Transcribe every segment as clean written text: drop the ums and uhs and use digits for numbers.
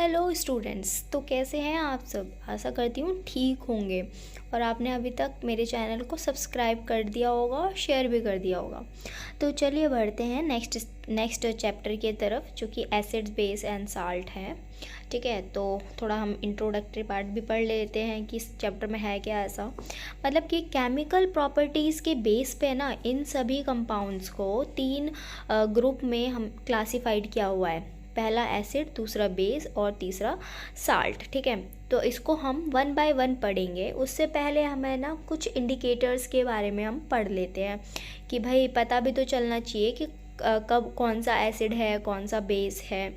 Hello students, तो कैसे हैं आप सब। आशा करती हूँ ठीक होंगे और आपने अभी तक मेरे चैनल को सब्सक्राइब कर दिया होगा और शेयर भी कर दिया होगा। तो चलिए बढ़ते हैं नेक्स्ट चैप्टर की तरफ, जो कि एसिड्स बेस एंड साल्ट है। ठीक है, तो थोड़ा हम इंट्रोडक्टरी पार्ट भी पढ़ लेते हैं कि इस चैप्टर में है क्या ऐसा। मतलब कि केमिकल प्रॉपर्टीज़ के बेस पे ना इन सभी कंपाउंड्स को तीन ग्रुप में हम क्लासिफाइड किया हुआ है। पहला एसिड, दूसरा बेस और तीसरा साल्ट। ठीक है, तो इसको हम वन बाय वन पढ़ेंगे। उससे पहले हमें ना कुछ इंडिकेटर्स के बारे में हम पढ़ लेते हैं कि भाई पता भी तो चलना चाहिए कि कब कौन सा एसिड है, कौन सा बेस है।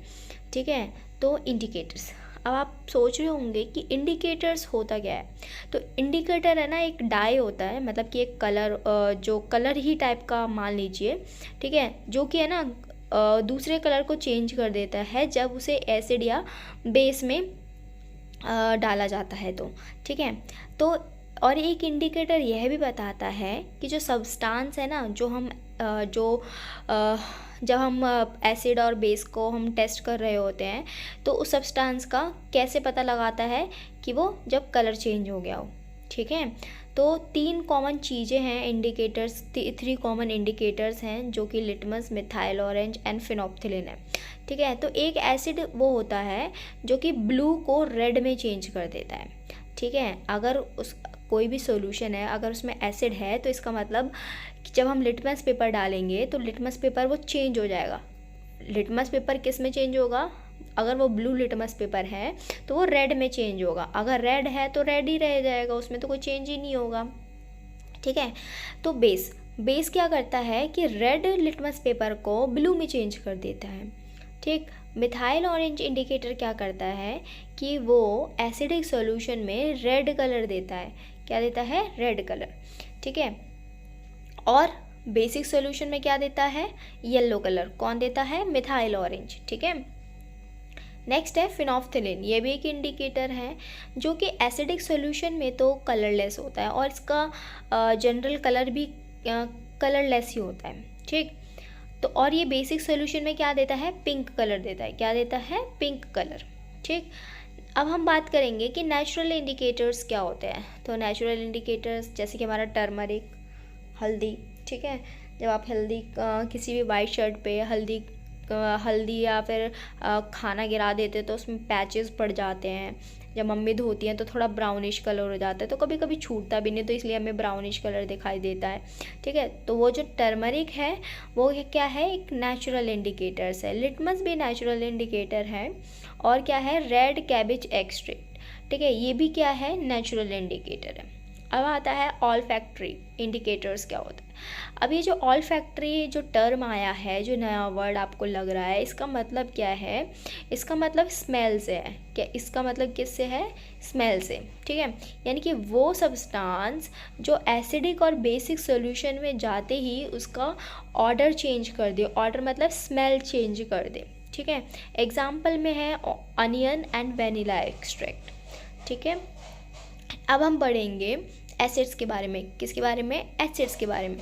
ठीक है, तो इंडिकेटर्स। अब आप सोच रहे होंगे कि इंडिकेटर्स होता क्या है। तो इंडिकेटर है ना, एक डाई होता है, मतलब कि एक कलर, जो कलर ही टाइप का मान लीजिए। ठीक है, जो कि है ना दूसरे कलर को चेंज कर देता है जब उसे एसिड या बेस में डाला जाता है तो। ठीक है, तो और एक इंडिकेटर यह भी बताता है कि जो सब्सटेंस है ना, जो हम जब हम एसिड और बेस को हम टेस्ट कर रहे होते हैं तो उस सब्सटेंस का कैसे पता लगाता है कि वो जब कलर चेंज हो गया हो। ठीक है, तो तीन कॉमन चीज़ें हैं, इंडिकेटर्स, थ्री कॉमन इंडिकेटर्स हैं, जो कि litmus, methyl orange and phenolphthalein है। ठीक है, तो एक एसिड वो होता है जो कि ब्लू को रेड में चेंज कर देता है। ठीक है, अगर उस कोई भी सॉल्यूशन है, अगर उसमें एसिड है तो इसका मतलब कि जब हम लिटमस पेपर डालेंगे तो लिटमस पेपर वो चेंज हो जाएगा। लिटमस पेपर किस में चेंज होगा? अगर वो ब्लू लिटमस पेपर है तो वो रेड में चेंज होगा। अगर रेड है तो रेड ही रह जाएगा, उसमें तो कोई चेंज ही नहीं होगा। ठीक है, तो बेस क्या करता है कि रेड लिटमस पेपर को ब्लू में चेंज कर देता है। ठीक, मिथाइल ऑरेंज इंडिकेटर क्या करता है कि वो एसिडिक सॉल्यूशन में रेड कलर देता है। क्या देता है? Red colour. ठीक है, और बेसिक सॉल्यूशन में क्या देता है? Yellow colour. कौन देता है? Methyl orange. ठीक है, नेक्स्ट है फिनोप्थिलिन। ये भी एक इंडिकेटर है जो कि एसिडिक सॉल्यूशन में तो कलरलेस होता है और इसका जनरल कलर भी कलरलेस ही होता है। ठीक, तो और ये बेसिक सॉल्यूशन में क्या देता है? पिंक कलर देता है। क्या देता है? Pink colour. ठीक, अब हम बात करेंगे कि नेचुरल इंडिकेटर्स क्या होते हैं। तो नेचुरल इंडिकेटर्स जैसे कि हमारा टर्मरिक, हल्दी। ठीक है, जब आप हल्दी किसी भी वाइट शर्ट पे हल्दी या फिर खाना गिरा देते तो उसमें पैचेस पड़ जाते हैं। जब मम्मी धोती हैं तो थोड़ा ब्राउनिश कलर हो जाता है, तो कभी कभी छूटता भी नहीं, तो इसलिए हमें ब्राउनिश कलर दिखाई देता है। ठीक है, तो वो जो टर्मरिक है वो क्या है? एक नेचुरल इंडिकेटर्स है। लिटमस भी नेचुरल इंडिकेटर है। और क्या है? Red cabbage extract. ठीक है, ये भी क्या है? नेचुरल इंडिकेटर है। अब आता है ऑल फैक्ट्री इंडिकेटर्स क्या होता है। अब ये जो ऑल फैक्ट्री जो टर्म आया है, जो नया वर्ड आपको लग रहा है, इसका मतलब क्या है? इसका मतलब स्मेल से है। क्या इसका मतलब किससे है? स्मेल से। ठीक है, यानी कि वो सब्सटेंस जो एसिडिक और बेसिक सॉल्यूशन में जाते ही उसका ऑर्डर चेंज कर दे। ऑर्डर मतलब स्मेल चेंज कर दे। ठीक है, एग्जाम्पल में है अनियन एंड वेनिला एक्सट्रैक्ट। ठीक है, अब हम पढ़ेंगे एसिड्स के बारे में। किसके बारे में? एसिड्स के बारे में।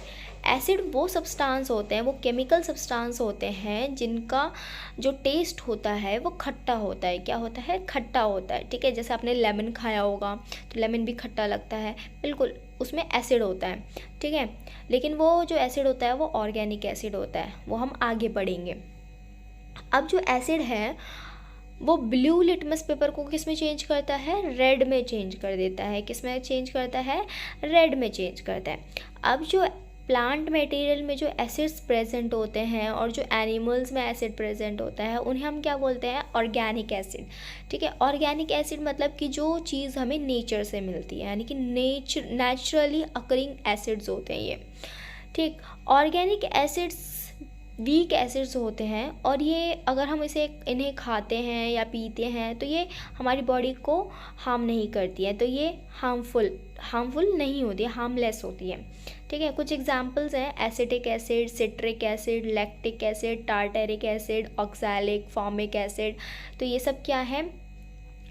एसिड वो सब्सटेंस होते हैं, वो केमिकल सब्सटेंस होते हैं जिनका जो टेस्ट होता है वो खट्टा होता है। क्या होता है? खट्टा होता है। ठीक है, जैसे आपने लेमन खाया होगा तो लेमन भी खट्टा लगता है, बिल्कुल उसमें एसिड होता है। ठीक है, लेकिन वो जो एसिड होता है वो ऑर्गेनिक एसिड होता है, वो हम आगे पढ़ेंगे। अब जो एसिड है वो ब्लू लिटमस पेपर को किस में चेंज करता है? रेड में चेंज कर देता है। किस में चेंज करता है? रेड में चेंज करता है। अब जो प्लांट मटेरियल में जो एसिड्स प्रेजेंट होते हैं और जो एनिमल्स में एसिड प्रेजेंट होता है उन्हें हम क्या बोलते हैं? Organic acid. ठीक है, ऑर्गेनिक एसिड मतलब कि जो चीज़ हमें नेचर से मिलती है, यानी कि नेचुरली अकरिंग एसिड्स होते हैं ये। ठीक, ऑर्गेनिक एसिड्स वीक एसिड्स होते हैं और ये अगर हम इन्हें खाते हैं या पीते हैं तो ये हमारी बॉडी को हार्म नहीं करती है, तो ये हार्मफुल नहीं होती है, हार्मलेस होती है। ठीक है, कुछ एग्जांपल्स हैं acetic acid, citric acid, lactic acid, tartaric acid, oxalic, formic acid. तो ये सब क्या है?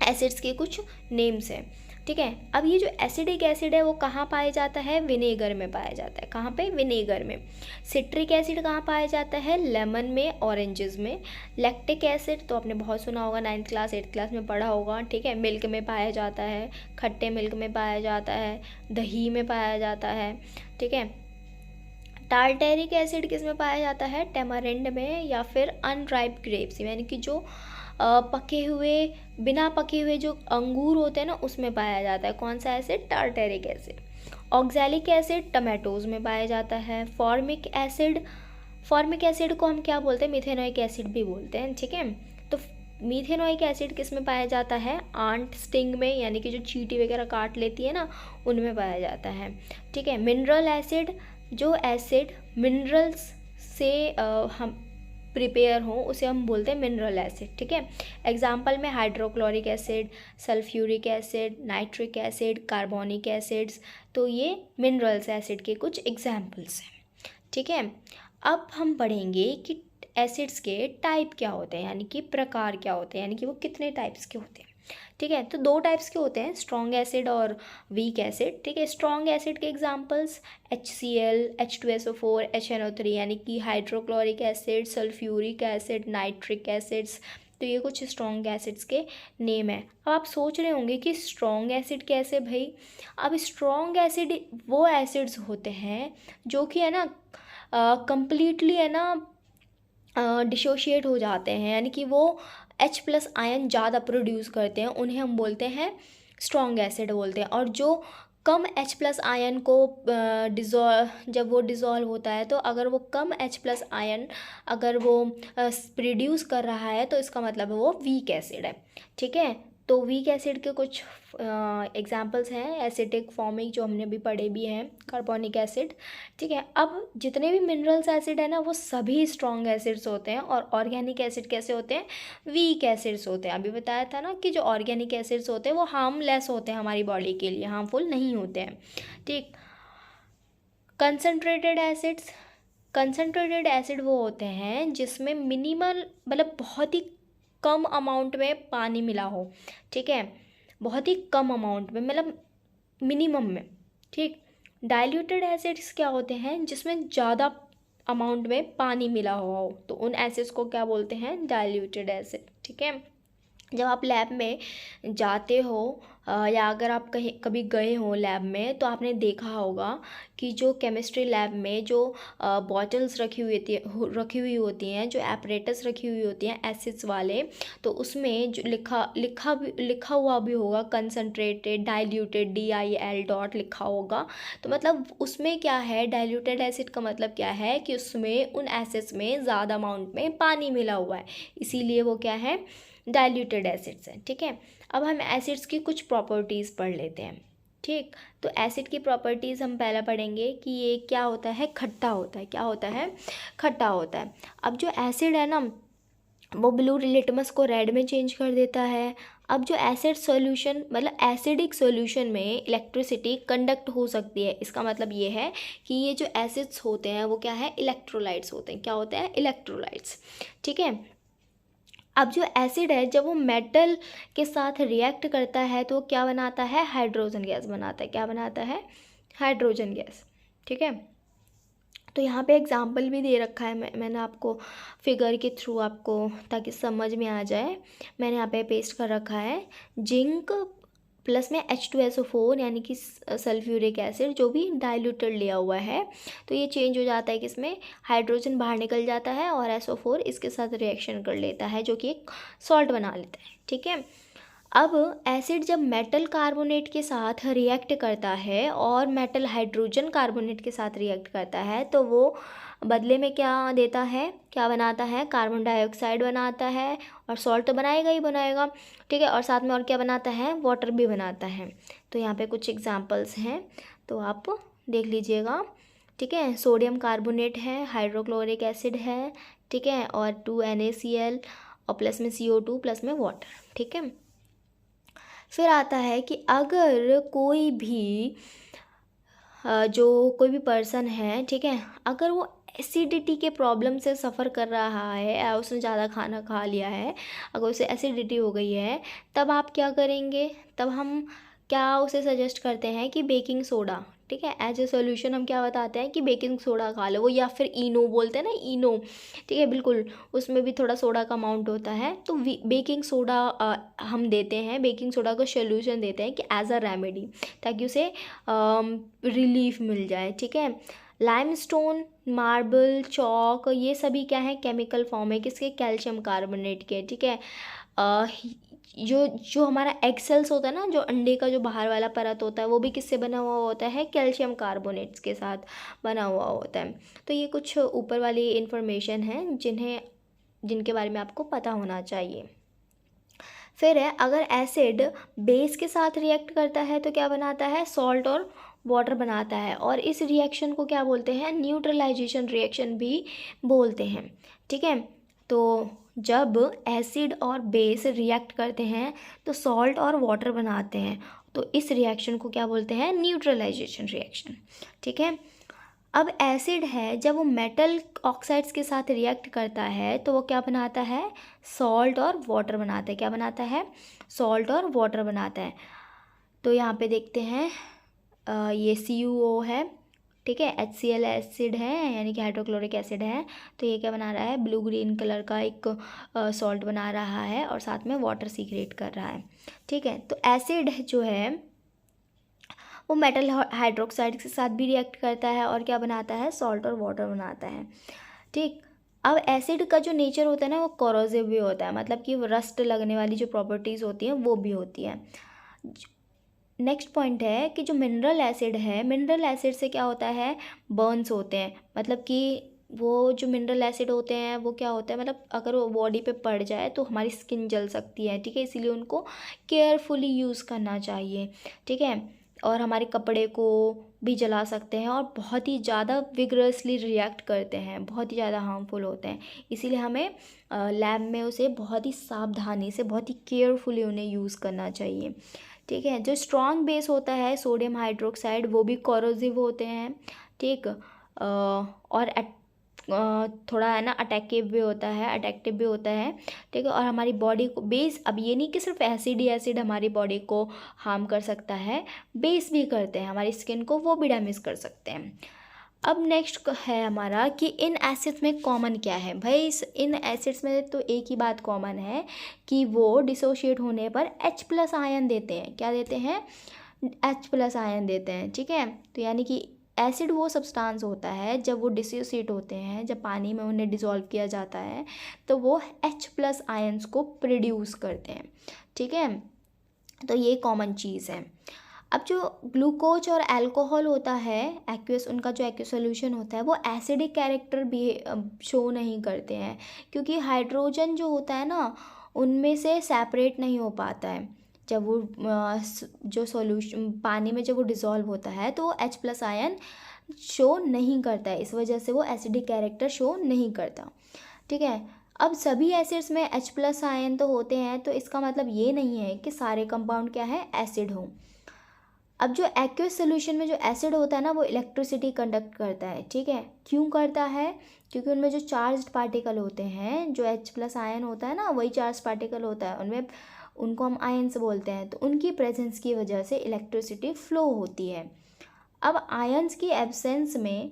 एसिड्स के कुछ नेम्स हैं। ठीक है। अब ये जो एसिडिक एसिड है वो कहाँ पाया जाता है? विनेगर में पाया जाता है। कहाँ पे? विनेगर में। सिट्रिक एसिड कहाँ पाया जाता है? लेमन में, ऑरेंजेस में। लैक्टिक एसिड तो आपने बहुत सुना होगा, 9th क्लास 8th क्लास में पढ़ा होगा, ठीक है। मिल्क में पाया जाता है, खट्टे मिल्क में पाया जाता है, दही में पाया जाता है, ठीक है। टार्टेरिक एसिड किस में पाया जाता है? टेमारिंड में, या फिर अनराइप ग्रेप्स यानी कि जो पके हुए, बिना पके हुए जो अंगूर होते हैं ना, उसमें पाया जाता है। कौन सा acid? Tartaric acid. Oxalic acid tomatoes में पाया जाता है। फॉर्मिक एसिड को हम क्या बोलते हैं? मिथेनोइक एसिड भी बोलते हैं, ठीक है। तो मिथेनोइक एसिड किस में पाया जाता है? आंट स्टिंग में, यानी कि जो चींटी वगैरह काट लेती है ना, उनमें पाया जाता है, ठीक है। मिनरल एसिड, जो एसिड मिनरल्स से हम प्रिपेयर हो उसे हम बोलते हैं मिनरल एसिड, ठीक है। एग्जाम्पल में hydrochloric acid, sulphuric acid, nitric acid, carbonic acids, तो ये मिनरल्स एसिड के कुछ एग्जाम्पल्स हैं, ठीक है। अब हम पढ़ेंगे कि एसिड्स के टाइप क्या होते हैं, यानी कि प्रकार क्या होते हैं, यानी कि वो कितने टाइप्स के होते हैं, ठीक है। तो 2 टाइप्स के होते हैं, स्ट्रॉन्ग एसिड और वीक एसिड, ठीक है। स्ट्रॉन्ग एसिड के एग्जांपल्स HCl, H2SO4, HNO3, यानी कि hydrochloric acid, sulphuric acid, nitric acids. तो ये कुछ स्ट्रॉन्ग एसिड्स के नेम है। अब आप सोच रहे होंगे कि स्ट्रॉन्ग एसिड कैसे भाई? अब स्ट्रॉन्ग एसिड वो एसिड्स होते हैं जो कि है ना कंप्लीटली है ना डिसोशिएट हो जाते हैं, यानी कि वो H+ आयन ज़्यादा प्रोड्यूस करते हैं, उन्हें हम बोलते हैं स्ट्रॉन्ग एसिड बोलते हैं। और जो कम H+ आयन को जब वो डिज़ोल्व होता है, तो अगर वो कम H+ आयन अगर वो प्रोड्यूस कर रहा है, तो इसका मतलब है वो वीक एसिड है, ठीक है। तो वीक एसिड के कुछ एग्जांपल्स हैं एसिडिक, फॉर्मिक, जो हमने भी पढ़े भी हैं, कार्बोनिक एसिड, ठीक है। अब जितने भी मिनरल्स एसिड है ना, वो सभी स्ट्रॉन्ग एसिड्स होते हैं। और ऑर्गेनिक एसिड कैसे होते हैं? वीक एसिड्स होते हैं। अभी बताया था ना कि जो ऑर्गेनिक एसिड्स होते हैं वो हार्मलेस होते हैं, हमारी बॉडी के लिए हार्मफुल नहीं होते हैं, ठीक। कंसनट्रेटेड एसिड वो होते हैं जिसमें मिनिमल, मतलब बहुत ही कम अमाउंट में पानी मिला हो, ठीक है, बहुत ही कम अमाउंट में, मतलब मिनिमम में, ठीक। डाइल्यूटेड एसिड्स क्या होते हैं? जिसमें ज़्यादा अमाउंट में पानी मिला हुआ हो, तो उन एसिड्स को क्या बोलते हैं? डाइल्यूटेड एसिड, ठीक है। जब आप लैब में जाते हो या अगर आप कहीं कभी गए हो लैब में, तो आपने देखा होगा कि जो केमिस्ट्री लैब में जो बॉटल्स रखी हुई होती हैं, जो एपरेटस रखी हुई होती हैं एसिड्स वाले, तो उसमें जो लिखा हुआ भी होगा कंसनट्रेटेड, डाइल्यूटेड, DIL लिखा होगा। तो मतलब उसमें क्या है? डाइल्यूटेड एसिड का मतलब क्या है कि उसमें उन एसिड्स में ज़्यादा अमाउंट में पानी मिला हुआ है, इसीलिए वो क्या है? डाइल्यूटेड एसिड्स हैं, ठीक है। अब हम एसिड्स की कुछ प्रॉपर्टीज़ पढ़ लेते हैं, ठीक। तो एसिड की प्रॉपर्टीज़ हम पहला पढ़ेंगे कि ये क्या होता है? खट्टा होता है। क्या होता है? खट्टा होता है। अब जो एसिड है ना, वो ब्लू लिटमस को रेड में चेंज कर देता है। अब जो एसिड सॉल्यूशन, मतलब एसिडिक सॉल्यूशन में इलेक्ट्रिसिटी कंडक्ट हो सकती है, इसका मतलब ये है कि ये जो एसिड्स होते हैं वो क्या है? इलेक्ट्रोलाइट्स होते हैं। क्या होते हैं? इलेक्ट्रोलाइट्स, ठीक है। अब जो एसिड है, जब वो मेटल के साथ रिएक्ट करता है, तो क्या बनाता है? हाइड्रोजन गैस बनाता है। क्या बनाता है? हाइड्रोजन गैस, ठीक है। तो यहाँ पे एग्जाम्पल भी दे रखा है, मैंने आपको फिगर के थ्रू आपको, ताकि समझ में आ जाए, मैंने यहाँ पे पेस्ट कर रखा है। जिंक प्लस में H2SO4 यानी कि सल्फ्यूरिक एसिड, जो भी डाइल्यूटेड लिया हुआ है, तो ये चेंज हो जाता है किसमें? हाइड्रोजन बाहर निकल जाता है और SO4 इसके साथ रिएक्शन कर लेता है, जो कि एक सॉल्ट बना लेता है, ठीक है। अब एसिड जब मेटल कार्बोनेट के साथ रिएक्ट करता है और मेटल हाइड्रोजन कार्बोनेट के साथ रिएक्ट करता है, तो वो बदले में क्या देता है? क्या बनाता है? कार्बन डाइऑक्साइड बनाता है, और सॉल्ट तो बनाएगा ही बनाएगा, ठीक है। और साथ में और क्या बनाता है? वाटर भी बनाता है। तो यहाँ पे कुछ एग्जांपल्स हैं, तो आप देख लीजिएगा, ठीक है। सोडियम कार्बोनेट है, हाइड्रोक्लोरिक एसिड है, ठीक है, और 2NaCl, और प्लस में CO2 प्लस में वाटर, ठीक है। फिर आता है कि अगर कोई भी पर्सन है, ठीक है, अगर वो एसिडिटी के प्रॉब्लम से सफ़र कर रहा है, या उसने ज़्यादा खाना खा लिया है, अगर उसे एसिडिटी हो गई है, तब आप क्या करेंगे? तब हम क्या उसे सजेस्ट करते हैं कि बेकिंग सोडा, ठीक है, एज ए सोल्यूशन हम क्या बताते हैं कि बेकिंग सोडा खा लो, वो या फिर इनो बोलते हैं ना, इनो, ठीक है, बिल्कुल, उसमें भी थोड़ा सोडा का अमाउंट होता है, तो बेकिंग सोडा हम देते हैं, बेकिंग सोडा को सोल्यूशन देते हैं कि एज अ रेमेडी, ताकि उसे रिलीफ मिल जाए, ठीक है। लाइमस्टोन, मार्बल, चौक, ये सभी क्या है, केमिकल फॉर्म है किसके, कैल्शियम कार्बोनेट के, ठीक है। अ, जो जो हमारा एग सेल्स होता है ना, जो अंडे का जो बाहर वाला परत होता है, वो भी किससे बना हुआ होता है, कैल्शियम कार्बोनेट्स के साथ बना हुआ होता है। तो ये कुछ ऊपर वाली इन्फॉर्मेशन है जिनके बारे में आपको पता होना चाहिए। फिर है, अगर एसिड बेस के साथ रिएक्ट करता है तो क्या बनाता है, सॉल्ट और वाटर बनाता है, और इस रिएक्शन को क्या बोलते हैं, न्यूट्रलाइजेशन रिएक्शन भी बोलते हैं, ठीक है। तो जब एसिड और बेस रिएक्ट करते हैं तो सॉल्ट और वाटर बनाते हैं, तो इस रिएक्शन को क्या बोलते हैं, न्यूट्रलाइजेशन रिएक्शन, ठीक है। अब एसिड है, जब वो मेटल ऑक्साइड्स के साथ रिएक्ट करता है तो वो क्या बनाता है, सॉल्ट और वाटर बनाता है, क्या बनाता है, सॉल्ट और वाटर बनाता है। तो यहाँ पे देखते हैं ये CuO है, ठीक है, HCl एसिड है, यानी कि हाइड्रोक्लोरिक एसिड है, तो ये क्या बना रहा है, ब्लू ग्रीन कलर का एक सॉल्ट बना रहा है और साथ में वाटर सीक्रेट कर रहा है, ठीक है। तो एसिड जो है वो मेटल हाइड्रोक्साइड के साथ भी रिएक्ट करता है और क्या बनाता है, सॉल्ट और वाटर बनाता है, ठीक। अब एसिड का जो नेचर होता है ना, वो कोरोसिव भी होता है, मतलब कि रस्ट लगने वाली जो प्रॉपर्टीज़ होती हैं वो भी होती है। नेक्स्ट पॉइंट है कि जो मिनरल एसिड है, मिनरल एसिड से क्या होता है, बर्न्स होते हैं, मतलब कि वो जो मिनरल एसिड होते हैं वो क्या होता है, मतलब अगर वो बॉडी पे पड़ जाए तो हमारी स्किन जल सकती है, ठीक है, इसीलिए उनको केयरफुली यूज़ करना चाहिए, ठीक है। और हमारे कपड़े को भी जला सकते हैं और बहुत ही ज़्यादा विगरसली रिएक्ट करते हैं, बहुत ही ज़्यादा हार्मफुल होते हैं, इसीलिए हमें लैब में उसे बहुत ही सावधानी से, बहुत ही केयरफुली उन्हें यूज़ करना चाहिए, ठीक है। जो स्ट्रॉन्ग बेस होता है सोडियम हाइड्रोक्साइड, वो भी कोरोसिव होते हैं, ठीक, और थोड़ा है ना अटैकिव भी होता है, अटैक्टिव भी होता है, ठीक है। और हमारी बॉडी को बेस, अब ये नहीं कि सिर्फ एसिड ही एसिड हमारी बॉडी को हार्म कर सकता है, बेस भी करते हैं, हमारी स्किन को वो भी डैमेज कर सकते हैं। अब नेक्स्ट है हमारा कि इन एसिड्स में कॉमन क्या है, भाई इन एसिड्स में तो एक ही बात कॉमन है कि वो डिसोशिएट होने पर H+ आयन देते हैं, क्या देते हैं, H+ आयन देते हैं, ठीक है। तो यानी कि एसिड वो सब्सटेंस होता है, जब वो डिसोशिएट होते हैं, जब पानी में उन्हें डिसॉल्व किया जाता है तो वो H+ आयन्स को प्रोड्यूस करते हैं, ठीक है। तो ये कॉमन चीज़ है। अब जो ग्लूकोज और अल्कोहल होता है एक्वियस, उनका जो एक्वियस सोल्यूशन होता है वो एसिडिक कैरेक्टर भी शो नहीं करते हैं, क्योंकि हाइड्रोजन जो होता है ना उनमें से सेपरेट नहीं हो पाता है, जब वो जो सॉल्यूशन पानी में जब वो डिज़ोल्व होता है तो वो H+ आयन शो नहीं करता है, इस वजह से वो एसिडिक कैरेक्टर शो नहीं करता, ठीक है। अब सभी एसिड्स में H+ आयन तो होते हैं, तो इसका मतलब ये नहीं है कि सारे कंपाउंड क्या है, एसिड हो। अब जो एक्वस सोल्यूशन में जो एसिड होता है ना वो इलेक्ट्रिसिटी कंडक्ट करता है, ठीक है, क्यों करता है, क्योंकि उनमें जो चार्ज्ड पार्टिकल होते हैं, जो H+ आयन होता है ना वही चार्ज पार्टिकल होता है उनमें, उनको हम आयन्स बोलते हैं, तो उनकी प्रेजेंस की वजह से इलेक्ट्रिसिटी फ्लो होती है। अब आयन्स की एब्सेंस में,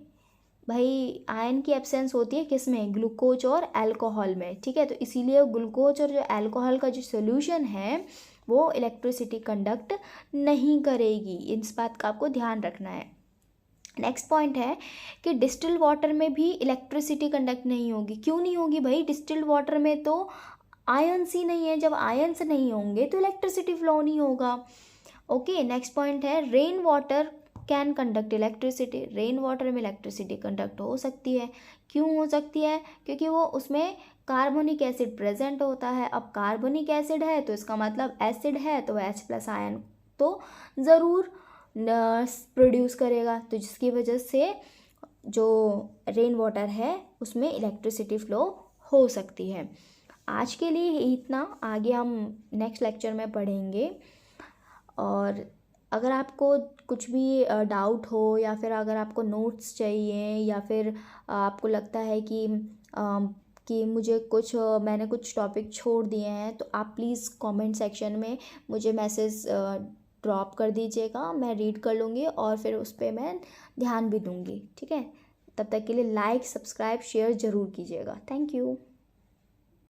भाई आयन की एब्सेंस होती है किस में, ग्लूकोज और अल्कोहल में, ठीक है। तो इसीलिए ग्लूकोज और जो अल्कोहल का जो सोल्यूशन है वो इलेक्ट्रिसिटी कंडक्ट नहीं करेगी, इस बात का आपको ध्यान रखना है। नेक्स्ट पॉइंट है कि डिस्टिल्ड वाटर में भी इलेक्ट्रिसिटी कंडक्ट नहीं होगी, क्यों नहीं होगी भाई, डिस्टिल्ड वाटर में तो आयन्स ही नहीं है, जब आयन्स नहीं होंगे तो इलेक्ट्रिसिटी फ्लो नहीं होगा, ओके। नेक्स्ट पॉइंट है rain water can conduct electricity, rain water में इलेक्ट्रिसिटी कंडक्ट हो सकती है, क्यों हो सकती है, क्योंकि वो उसमें कार्बोनिक एसिड प्रेजेंट होता है। अब कार्बोनिक एसिड है तो इसका मतलब एसिड है, तो H+ आयन तो ज़रूर प्रोड्यूस करेगा, तो जिसकी वजह से जो रेन वाटर है उसमें इलेक्ट्रिसिटी फ्लो हो सकती है। आज के लिए इतना, आगे हम नेक्स्ट लेक्चर में पढ़ेंगे। और अगर आपको कुछ भी डाउट हो, या फिर अगर आपको नोट्स चाहिए, या फिर आपको लगता है कि मुझे मैंने कुछ टॉपिक छोड़ दिए हैं, तो आप प्लीज़ कमेंट सेक्शन में मुझे मैसेज ड्रॉप कर दीजिएगा, मैं रीड कर लूँगी और फिर उस पर मैं ध्यान भी दूँगी। ठीक है, तब तक के लिए लाइक, सब्सक्राइब, शेयर ज़रूर कीजिएगा। Thank you.